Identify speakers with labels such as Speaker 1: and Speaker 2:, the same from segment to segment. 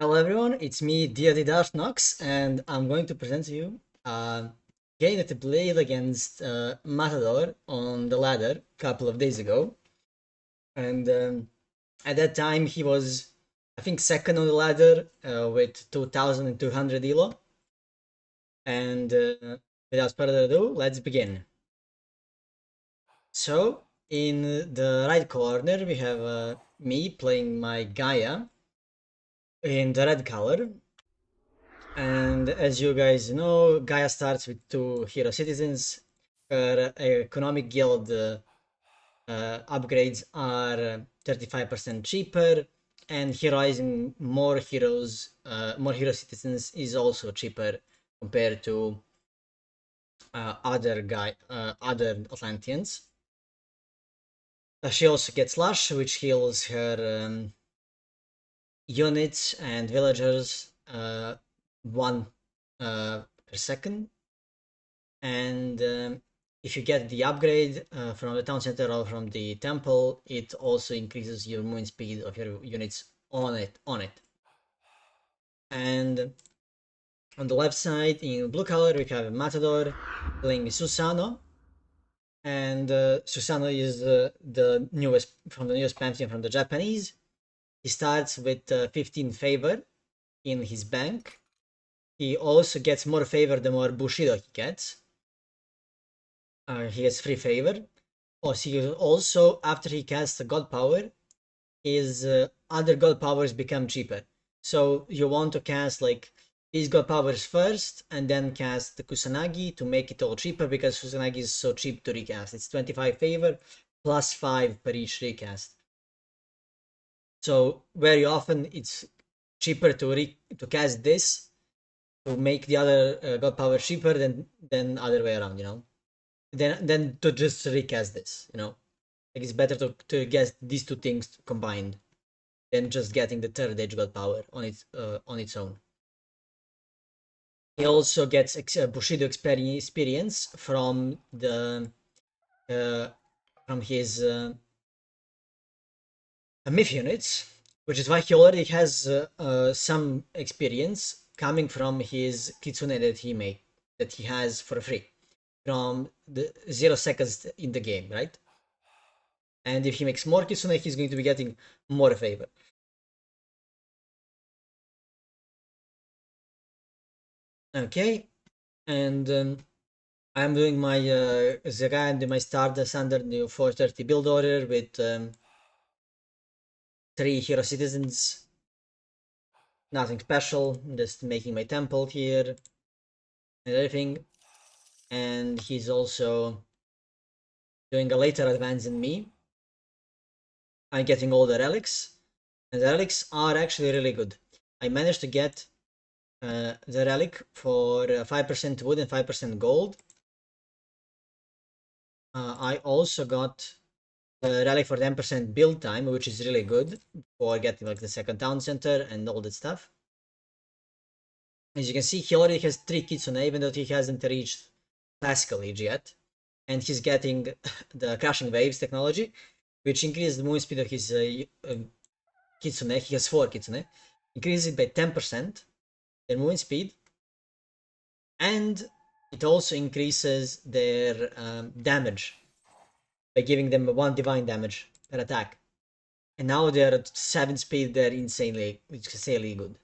Speaker 1: Hello everyone, it's me, DoD DarthNox, and I'm going to present to you a game that I played against Matador on the ladder a couple of days ago. And at that time he was, I think, second on the ladder with 2200 elo. And without further ado, let's begin. So, in the right corner we have me playing my Gaia in the red color. And as you guys know, Gaia starts with 2 hero citizens. Her economic guild upgrades are 35% cheaper, and heroizing more heroes, more hero citizens is also cheaper compared to other Atlanteans. She also gets Slash, which heals her units and villagers one per second. And if you get the upgrade from the town center or from the temple, it also increases your movement speed of your units on it. And on the left side, in blue color, we have Matador playing Susanoo. And Susanoo is the newest from the newest pantheon from the Japanese. He starts with 15 favor in his bank. He also gets more favor the more Bushido he gets. He has free favor. Also, after he casts a god power, his other god powers become cheaper. So you want to cast like these god powers first, and then cast the Kusanagi to make it all cheaper, because Kusanagi is so cheap to recast. It's 25 favor plus 5 per each recast. So very often it's cheaper to cast this to make the other god power cheaper than other way around, you know. Then to just recast this, you know. Like it's better to get these two things combined than just getting the third edge god power on its own. He also gets Bushido experience from the from his myth units, which is why he already has some experience coming from his Kitsune that he has for free from the 0 seconds in the game, right? And if he makes more Kitsune, he's going to be getting more favor. Okay, and I'm doing my Zaga and my Stardust under the 430 build order with 3 hero citizens. Nothing special, just making my temple here and everything. And he's also doing a later advance than me. I'm getting all the relics, and the relics are actually really good. I managed to get the relic for 5% wood and 5% gold. I also got the relic for 10% build time, which is really good for getting like the second town center and all that stuff. As you can see, he already has 3 Kitsune, even though he hasn't reached classical age yet. And he's getting the crashing waves technology, which increases the movement speed of his Kitsune. He has 4 Kitsune. Increases it by 10%, their movement speed. And it also increases their damage by giving them 1 divine damage per attack. And now they're at 7 speed, they're insanely good.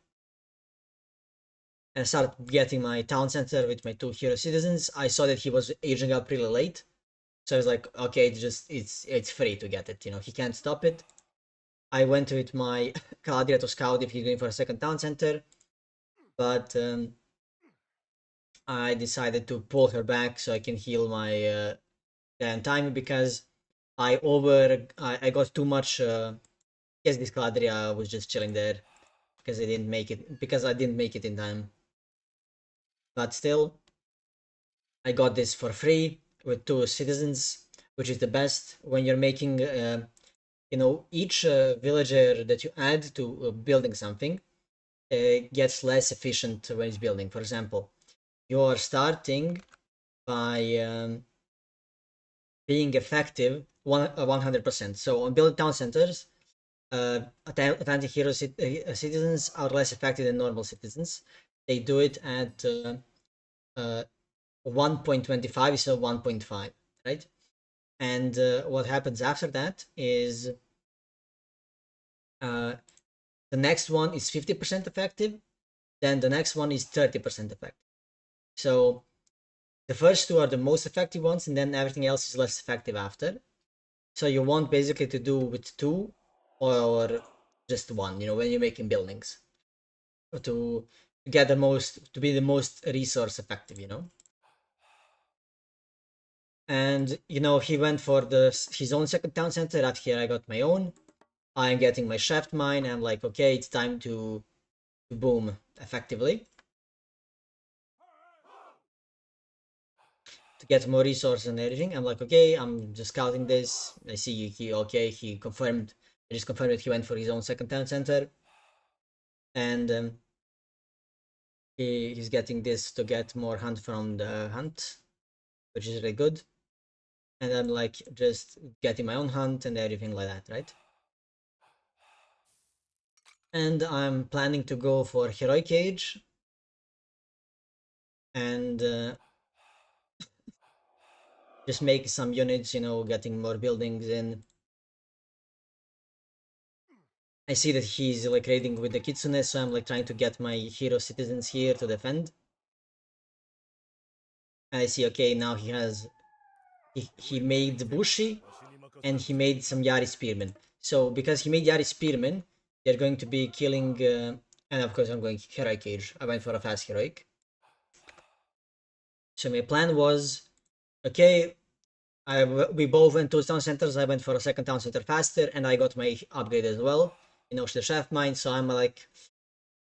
Speaker 1: And I started getting my town center with my 2 hero citizens. I saw that he was aging up really late. So I was like, okay, it's free to get it, you know, he can't stop it. I went with my Caladria to scout if he's going for a second town center. But I decided to pull her back so I can heal my time, because I got too much. Yes, this Caladria was just chilling there because I didn't make it in time. But still, I got this for free with 2 citizens, which is the best when you're making each villager that you add to building something gets less efficient when it's building. For example, you're starting by being effective 100%. So on building town centers, anti-hero citizens are less effective than normal citizens. They do it at 1.25 instead of 1.5, right? And what happens after that is the next one is 50% effective, then the next one is 30% effective. So the first two are the most effective ones, and then everything else is less effective after. So you want basically to do with two or just one, when you're making buildings, to get to be the most resource effective, And he went for his own second town center. After here, I got my own. I'm getting my shaft mine. I'm like, okay, it's time to boom effectively to get more resources and everything. I'm like, okay, I'm just scouting this. I see he confirmed. I just confirmed that he went for his own second town center, and he's getting this to get more hunt from the hunt, which is really good. And I'm like just getting my own hunt and everything like that, right? And I'm planning to go for Heroic Age and just make some units, getting more buildings in. I see that he's like raiding with the Kitsune, so I'm like trying to get my hero citizens here to defend. And I see, okay, now he made Bushi and he made some Yari Spearmen. So because he made Yari Spearmen, they're going to be killing, and of course I'm going Heroic Age. I went for a fast Heroic. So my plan was, okay, we both went to town centers. I went for a second town center faster, and I got my upgrade as well. The shaft mine. So I'm like,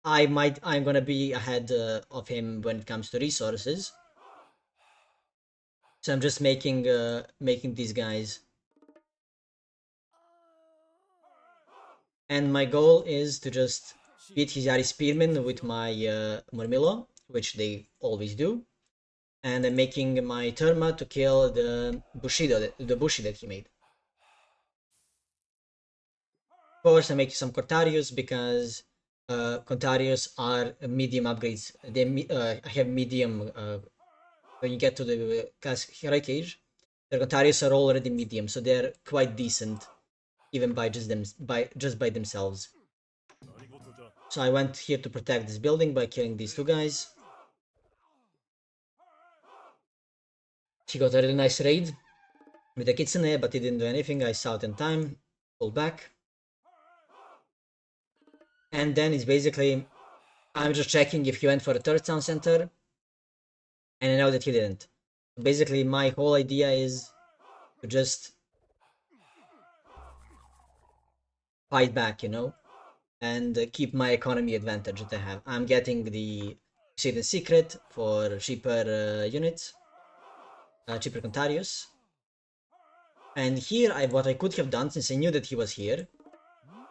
Speaker 1: I'm gonna be ahead of him when it comes to resources. So I'm just making these guys, and my goal is to just beat his Yari Spearmen with my Murmillo, which they always do, and I'm making my Terma to kill the Bushido, the Bushi that he made. Of course, I'm making some Cortarius because Cortarius are medium upgrades. They have medium when you get to the Heroic Age. The Cortarius are already medium, so they're quite decent, even by by themselves. So I went here to protect this building by killing these two guys. He got a really nice raid with the Kitsune, but he didn't do anything. I saw it in time, pulled back. And then it's basically, I'm just checking if he went for a third town center, and I know that he didn't. Basically, my whole idea is to just fight back, and keep my economy advantage that I have. I'm getting the Hidden Secret for cheaper units, cheaper Contarius. And here, what I could have done, since I knew that he was here,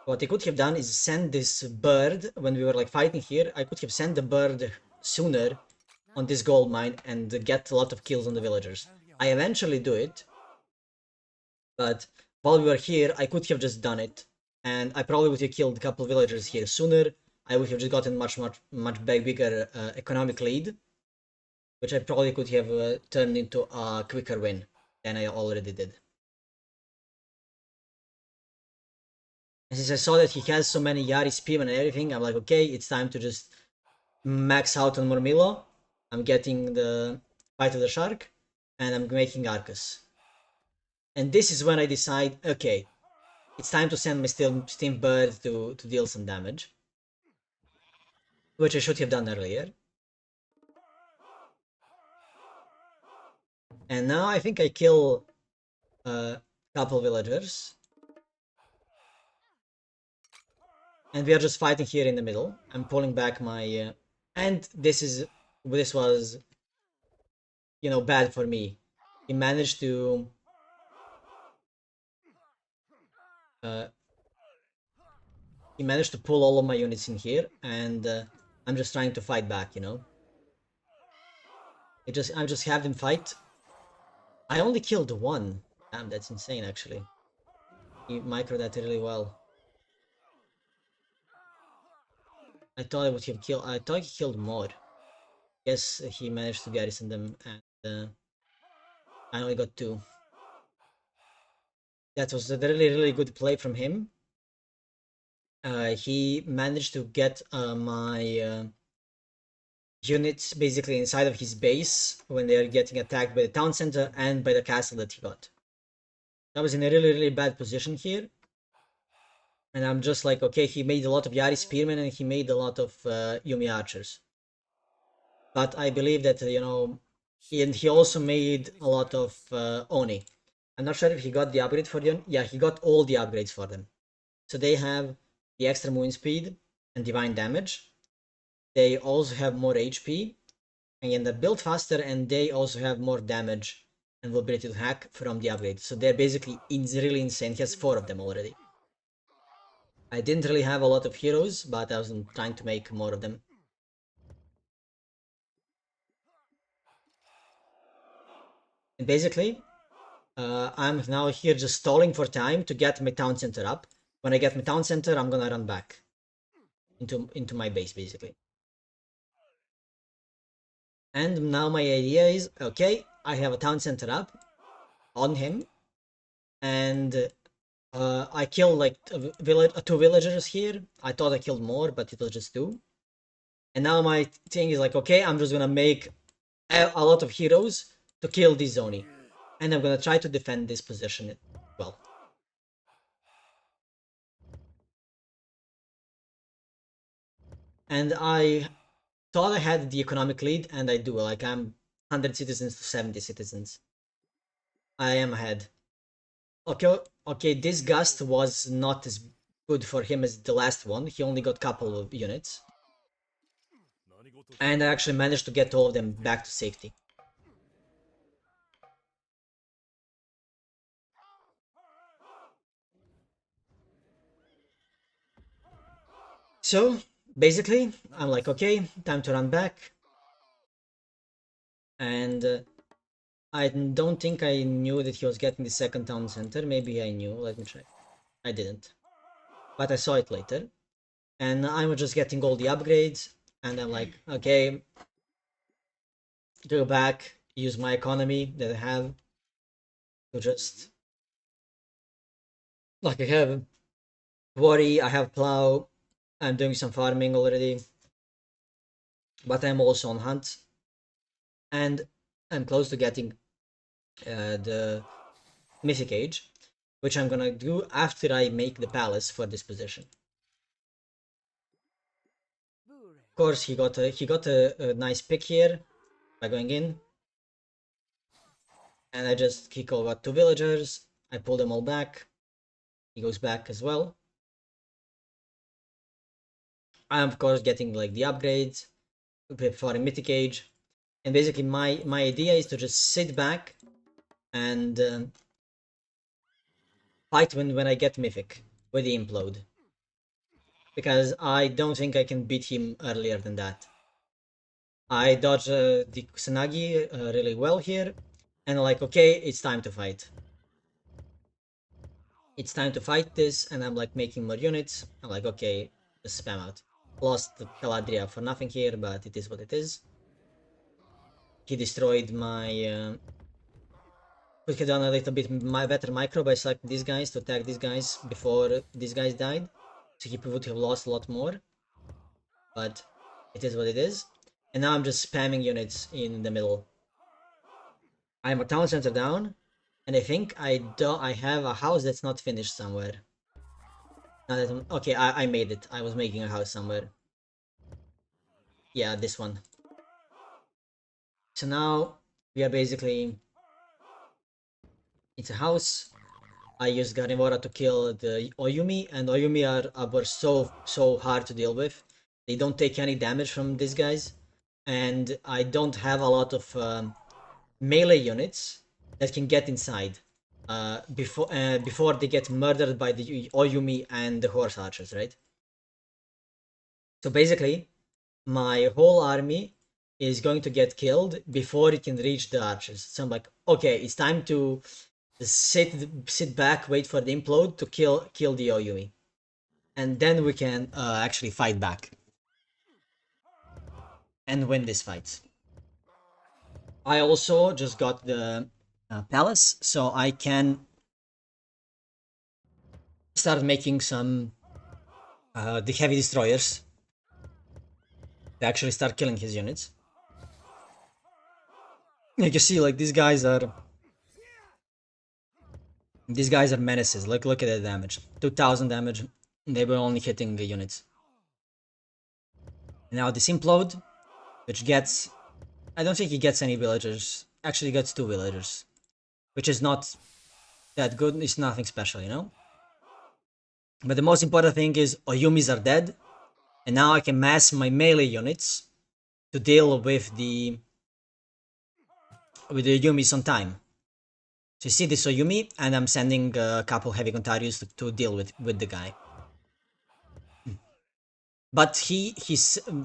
Speaker 1: what I could have done is send this bird, when we were like fighting here, I could have sent the bird sooner on this gold mine and get a lot of kills on the villagers. I eventually do it, but while we were here, I could have just done it, and I probably would have killed a couple villagers here sooner. I would have just gotten much bigger economic lead, which I probably could have turned into a quicker win than I already did. And since I saw that he has so many Yari Spearmen and everything, I'm like, okay, it's time to just max out on Murmillo. I'm getting the Fight of the Shark, and I'm making Arcus. And this is when I decide, okay, it's time to send my Steam Bird to deal some damage, which I should have done earlier. And now I think I kill a couple villagers. And we are just fighting here in the middle. I'm pulling back my... and this was, bad for me. He managed to... he managed to pull all of my units in here, and I'm just trying to fight back, I just have them fight. I only killed one. Damn, that's insane, actually. He microed that really well. I thought I would have killed. I thought he killed more. Guess he managed to garrison them, and I only got 2. That was a really good play from him. He managed to get my units basically inside of his base when they are getting attacked by the town center and by the castle that he got. I was in a really bad position here. And I'm just like, okay, he made a lot of Yari Spearmen and he made a lot of Yumi Archers. But I believe that, and he also made a lot of Oni. I'm not sure if he got the upgrade for them. Yeah, he got all the upgrades for them. So they have the extra movement speed and divine damage. They also have more HP and they're built faster, and they also have more damage and the ability to hack from the upgrade. So they're basically really insane. He has 4 of them already. I didn't really have a lot of heroes, but I was trying to make more of them. And basically, I'm now here just stalling for time to get my town center up. When I get my town center, I'm gonna run back into my base, basically. And now my idea is, okay, I have a town center up on him, and I killed like 2 villagers here. I thought I killed more, but it was just 2. And now my thing is like, okay, I'm just gonna make a lot of heroes to kill this Zoni. And I'm gonna try to defend this position well. And I thought I had the economic lead, and I do. Like, I'm 100 citizens to 70 citizens. I am ahead. Okay, this gust was not as good for him as the last one. He only got a couple of units. And I actually managed to get all of them back to safety. So, basically, I'm like, okay, time to run back. And I don't think I knew that he was getting the second town center. Maybe I knew. Let me check. I didn't. But I saw it later. And I was just getting all the upgrades. And I'm like, okay, go back, use my economy that I have to just... Like, I have worry, I have plow, I'm doing some farming already. But I'm also on hunt. And I'm close to getting the Mythic Age, which I'm gonna do after I make the palace for this position. Of course, he got a nice pick here by going in, and I just got 2 villagers. I pull them all back. He goes back as well. I'm of course getting like the upgrades for a Mythic Age, and basically my idea is to just sit back and fight when I get Mythic with the Implode, because I don't think I can beat him earlier than that. I dodge the Kusanagi really well here, and like, okay, it's time to fight. It's time to fight this, and I'm like making more units. I'm like, okay, just spam out. Lost Caladria for nothing here, but it is what it is. He destroyed my... could have done a little bit better micro by selecting these guys to attack these guys before these guys died. So he would have lost a lot more. But it is what it is. And now I'm just spamming units in the middle. I'm a town center down, and I think I have a house that's not finished somewhere. Now that okay, I made it. I was making a house somewhere. Yeah, this one. So now we are basically... It's a house. I used Garnivora to kill the Oyumi, and Oyumi were so hard to deal with. They don't take any damage from these guys, and I don't have a lot of melee units that can get inside before they get murdered by the Oyumi and the horse archers, right? So basically, my whole army is going to get killed before it can reach the archers. So I'm like, okay, it's time to sit back, wait for the implode to kill the Oyumi, and then we can actually fight back. and win this fight. I also just got the palace, so I can start making some the heavy destroyers to actually start killing his units. You can see, like, these guys are menaces. Look at the damage. 2000 damage. They were only hitting the units. Now this implode, which gets, I don't think he gets any villagers. Actually, he gets 2 villagers, which is not that good. It's nothing special, you know. But the most important thing is Oyumis are dead, and now I can mass my melee units to deal with the Oyumis on time. So you see this Oyumi, and I'm sending a couple heavy Contarius to deal with the guy. But he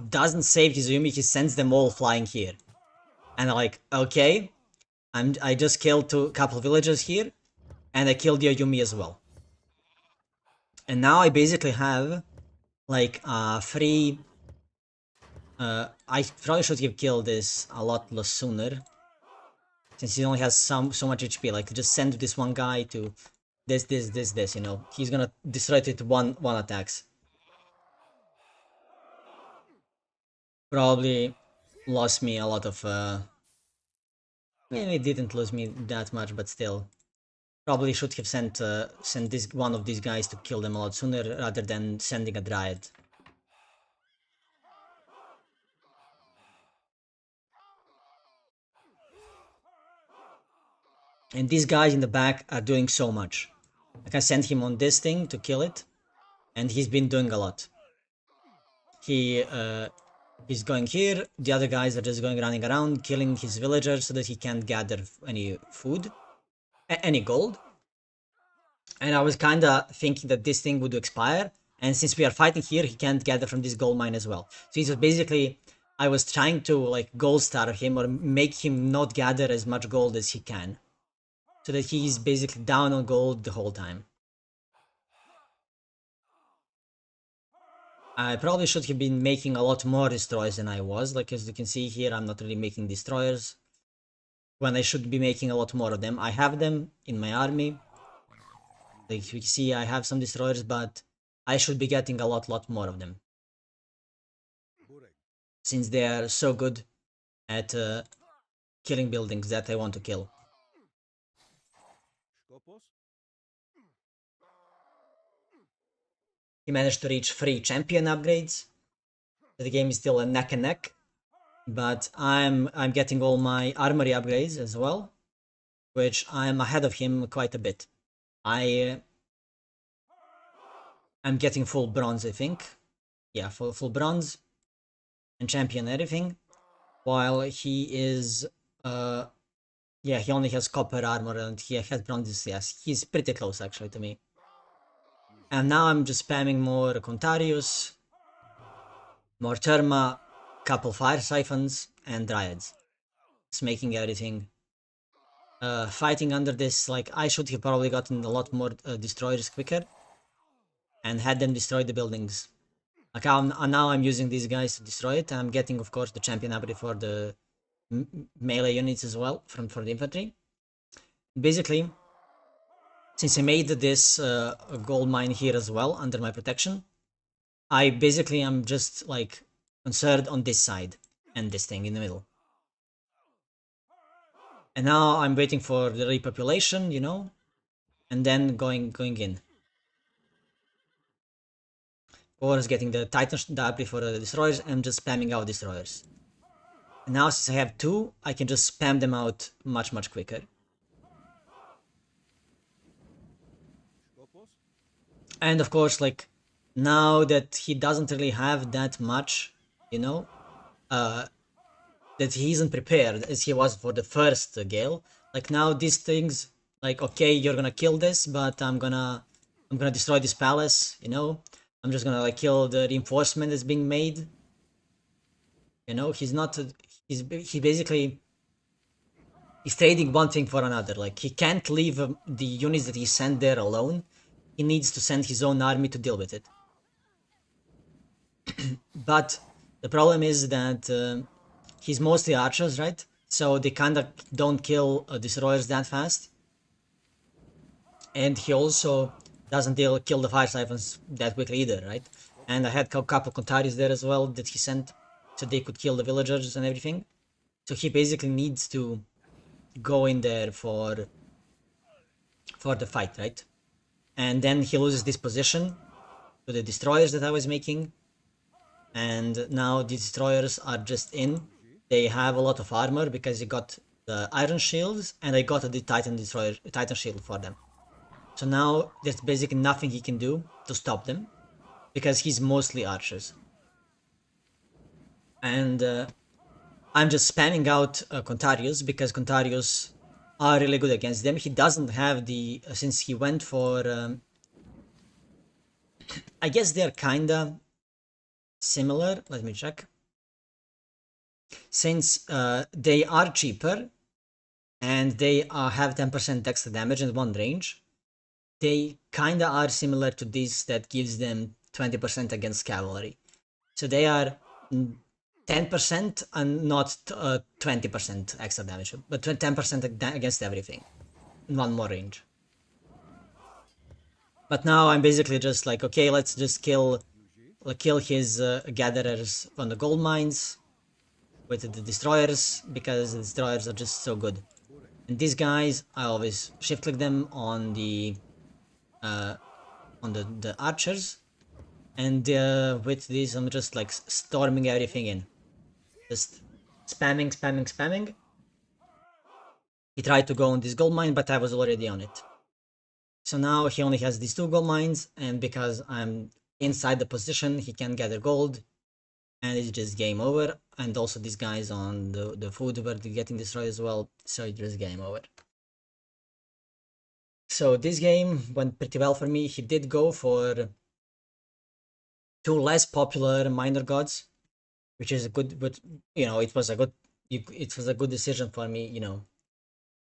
Speaker 1: doesn't save his Oyumi, he sends them all flying here. And I'm like, okay, I just killed a couple villagers here, and I killed the Oyumi as well. And now I basically have like free. I probably should have killed this a lot sooner, since he only has so much HP. Like, just send this one guy to this, you know. He's gonna destroy it with one attacks. Probably lost me a lot of. Maybe it didn't lose me that much, but still. Probably should have sent this one of these guys to kill them a lot sooner rather than sending a Dryad. And these guys in the back are doing so much. Like, I sent him on this thing to kill it, and he's been doing a lot. He's going here, the other guys are just running around, killing his villagers so that he can't gather any food, any gold. And I was kinda thinking that this thing would expire, and since we are fighting here, he can't gather from this gold mine as well. So it's basically, I was trying to like gold star him or make him not gather as much gold as he can, so that he's basically down on gold the whole time. I probably should have been making a lot more destroyers than I was. Like, as you can see here, I'm not really making destroyers when I should be making a lot more of them. I have them in my army. Like you can see, I have some destroyers, but I should be getting a lot more of them, since they are so good at killing buildings that I want to kill. He managed to reach 3 champion upgrades. The game is still a neck and neck, but I'm getting all my armory upgrades as well, which I'm ahead of him quite a bit. I'm getting full bronze, I think. Yeah, full bronze and champion everything, while he is yeah, he only has copper armor and he has bronze. Yes, he's pretty close actually to me. And now I'm just spamming more Contarius, more Terma, couple fire siphons, and Dryads. It's making everything. Fighting under this, like, I should have probably gotten a lot more destroyers quicker and had them destroy the buildings. Like, now I'm using these guys to destroy it. I'm getting, of course, the champion upgrade for the melee units as well for the infantry. Basically, since I made this gold mine here as well under my protection, I basically am just like concerned on this side and this thing in the middle. And now I'm waiting for the repopulation, you know, and then going in. Of course, getting the Titan upgrade for the destroyers and just spamming out destroyers. And now since I have 2, I can just spam them out much quicker. And of course, like, now that he doesn't really have that much, you know, that he isn't prepared as he was for the first Gale. Like, now these things, like, okay, you're gonna kill this, but I'm gonna destroy this palace, you know. I'm just gonna like kill the reinforcement that's being made. You know, he's basically trading one thing for another. Like, he can't leave the units that he sent there alone. He needs to send his own army to deal with it. But the problem is that he's mostly archers, right? So they kind of don't kill destroyers that fast. And he also doesn't kill the fire siphons that quickly either, right? And I had a couple Contaris there as well that he sent so they could kill the villagers and everything. So he basically needs to go in there for the fight, right? And then he loses this position to the destroyers that I was making. And now the destroyers are just in. They have a lot of armor because he got the iron shields, and I got the Titan shield for them. So now there's basically nothing he can do to stop them because he's mostly archers. And I'm just spamming out Contarius because Contarius are really good against them. He doesn't have the since he went for I guess they're kinda similar. Let me check. Since they are cheaper and they have 10% extra damage and one range, they kinda are similar to this that gives them 20% against cavalry. So they are 10% and not 20% extra damage, but 10% against everything in one more range. But now I'm basically just like, okay, let's just kill his gatherers on the gold mines with the destroyers because the destroyers are just so good. And these guys, I always shift click them on the archers, and with this I'm just like storming everything in, just spamming. He tried to go on this gold mine, but I was already on it. So now he only has these 2 gold mines, and because I'm inside the position, he can gather gold, and it's just game over. And also these guys on the food were getting destroyed as well, so it's just game over. So this game went pretty well for me. He did go for 2 less popular minor gods, which is a good, but it was a good decision for me,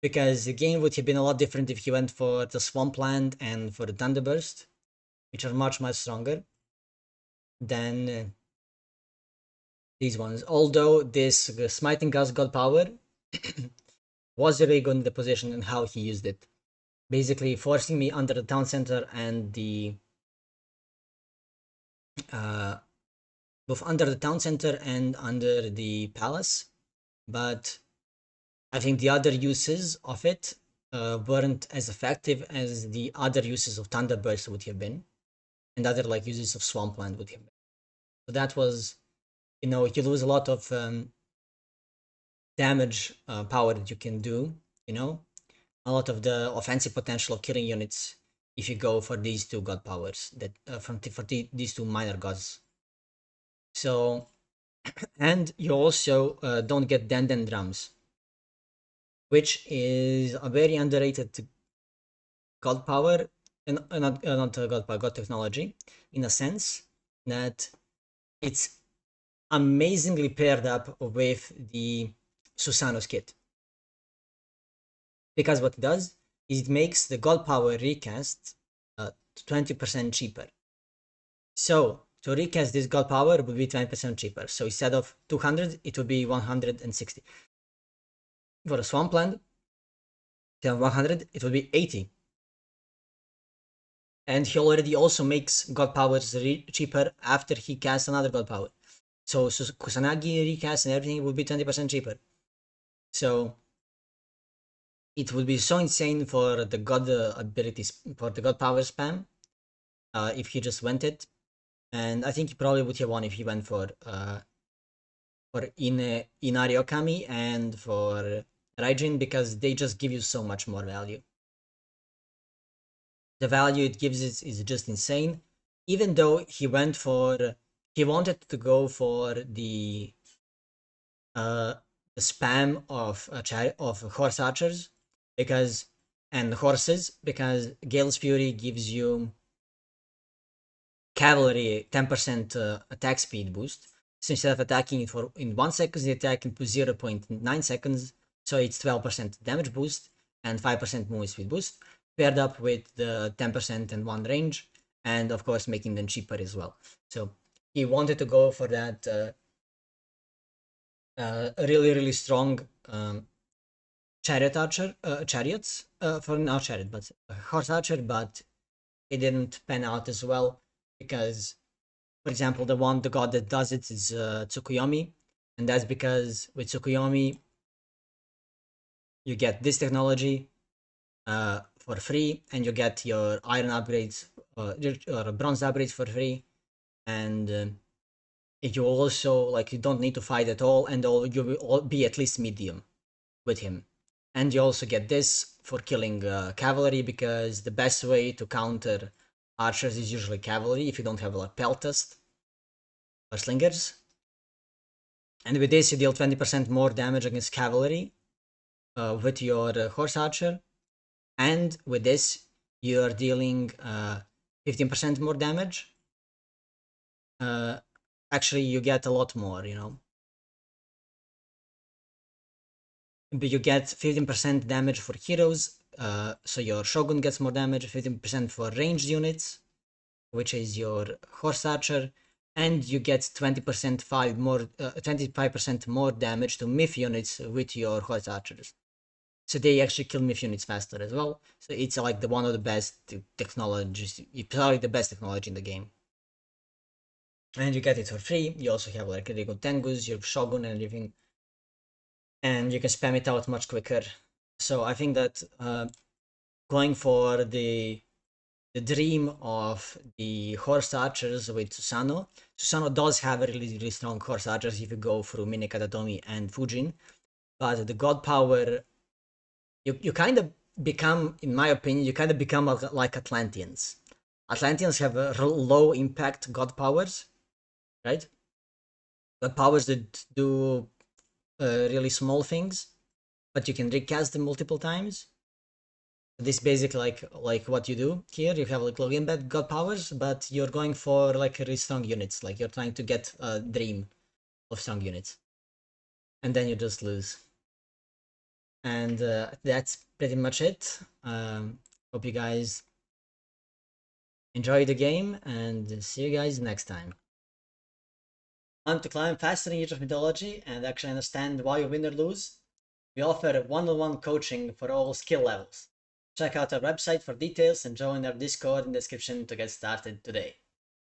Speaker 1: because the game would have been a lot different if he went for the Swampland and for the Thunderburst, which are much stronger than these ones. Although this Smiting Gus God power was really good in the position and how he used it. Basically forcing me under the town center and the both under the town center and under the palace. But I think the other uses of it weren't as effective as the other uses of Thunderburst would have been, and other like uses of Swampland would have been. So that was, you lose a lot of damage power that you can do, a lot of the offensive potential of killing units if you go for these 2 god powers that these 2 minor gods. So, and you also don't get Denden drums, which is a very underrated god power, and not god power, god technology, in a sense that it's amazingly paired up with the Susanoo's kit. Because what it does is it makes the god power recast 20% cheaper. So to recast this god power would be 20% cheaper. So instead of 200, it would be 160. For a Swampland, instead of 100, it would be 80. And he already also makes god powers cheaper after he casts another god power. So Kusanagi recast and everything would be 20% cheaper. So it would be so insane for the god abilities, for the god power spam, if he just went it. And I think he probably would have won if he went for Inari Okami and for Raijin, because they just give you so much more value. The value it gives is just insane. Even though he wanted to go for the spam of horse archers and horses, because Gale's Fury gives you cavalry 10% attack speed boost. So instead of attacking it in 1 second, they attack it for 0.9 seconds. So it's 12% damage boost and 5% movement speed boost, paired up with the 10% and 1 range, and of course making them cheaper as well. So he wanted to go for that really strong chariot archer, chariots for not chariot, but horse archer, but it didn't pan out as well because, for example, the god that does it is Tsukuyomi, and that's because with Tsukuyomi you get this technology for free, and you get your iron upgrades or bronze upgrades for free, and you also like you don't need to fight at all, and you will be at least medium with him. And you also get this for killing cavalry, because the best way to counter archers is usually cavalry if you don't have like peltast or slingers. And with this you deal 20% more damage against cavalry with your horse archer, and with this you are dealing 15% more damage. Actually you get a lot more, you know. But you get 15% damage for heroes, so your shogun gets more damage, 15% for ranged units, which is your horse archer, and you get 25% more damage to myth units with your horse archers. So they actually kill myth units faster as well. So it's like the one of the best technologies, probably the best technology in the game. And you get it for free. You also have like Rigo Tengus, your shogun, and everything, and you can spam it out much quicker. So I think that going for the dream of the horse archers with Susanoo. Susanoo does have a really strong horse archers if you go through Mine Katatomi and Fujin, but the god power, you kind of become, in my opinion, you kind of become like Atlanteans. Atlanteans have low impact god powers, right? God powers that do really small things, but you can recast them multiple times. This basically like what you do here. You have like low impact god powers, but you're going for like really strong units. Like you're trying to get a dream of strong units, and then you just lose. And that's pretty much it. Hope you guys enjoy the game, and see you guys next time. Want to climb faster in Age of Mythology and actually understand why you win or lose? We offer one-on-one coaching for all skill levels. Check out our website for details and join our Discord in the description to get started today.